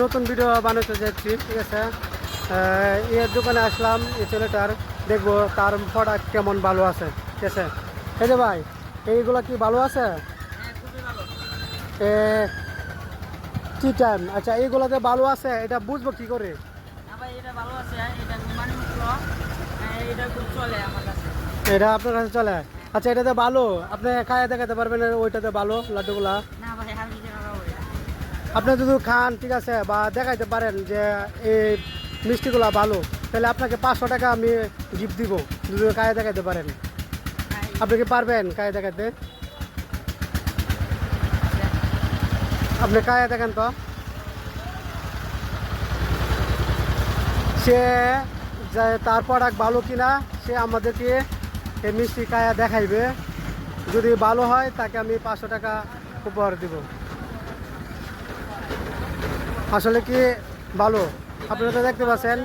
নতুন ভিডিও বানাতে যাচ্ছি, ঠিক আছে। এর দোকানে আসলাম, এই ছেলেটার দেখবো তার প্রোডাক্ট কেমন ভালো আছে, ঠিক আছে। এই যে ভাই, এইগুলো কি ভালো আছে? টি টাইম, আচ্ছা এইগুলোতে ভালো আছে, এটা বুঝবো কি করে? এটা আপনার কাছে চলে? আচ্ছা এটাতে ভালো, আপনি খাইয়ে দেখাতে পারবেন ওইটাতে ভালো লাড্ডুগুলা? আপনি যদি খান, ঠিক আছে, বা দেখাইতে পারেন যে এই মিষ্টিগুলা ভালো, তাহলে আপনাকে 500 টাকা আমি গিফট দিব, যদি খাইয়ে দেখাইতে পারেন। আপনি কি পারবেন খাইয়ে দেখাতে? আপনি খাইয়ে দেখেন তো। সে তার প্রোডাক্ট ভালো কিনা সে আমাদেরকে এই মিষ্টি খাইয়ে দেখাইবে। যদি ভালো হয় তাকে আমি 500 টাকা উপহার দিব। আসলে কি ভালো, আপনারা তো দেখতে পাচ্ছেন,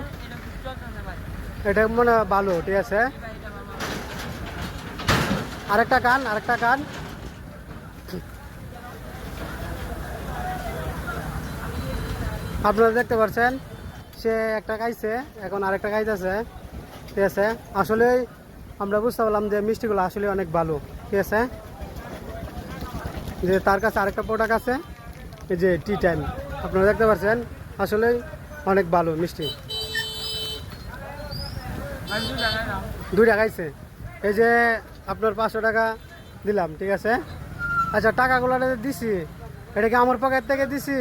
এটা মনে হয় ভালো, ঠিক আছে। আরেকটা কান, আরেকটা কান। আপনারা দেখতে পাচ্ছেন সে একটা খাইছে, এখন আরেকটা খাইতেছে, ঠিক আছে। আসলে আমরা বুঝতে পারলাম যে মিষ্টিগুলো আসলে অনেক ভালো, ঠিক আছে। যে তার কাছে আরেকটা প্রোডাক্ট আছে, এই যে টি টাইম, আপনারা দেখতে পাচ্ছেন আসলে অনেক ভালো মিষ্টি। দুইটা খাইছে, এই যে আপনার 500 টাকা দিলাম, ঠিক আছে। আচ্ছা টাকাগুলো দিছি, এটা কি আমার পকেট থেকে দিছি?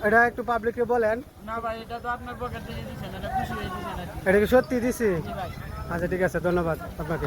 এটা একটু পাবলিককে বলেন। না ভাই, এটা তো আপনার পকেট থেকে দিছেন, এটা খুশি হয়ে দিছেন আর কি। এটা কি সত্যি দিছি? জি ভাই। আচ্ছা ঠিক আছে, ধন্যবাদ আপনাকে।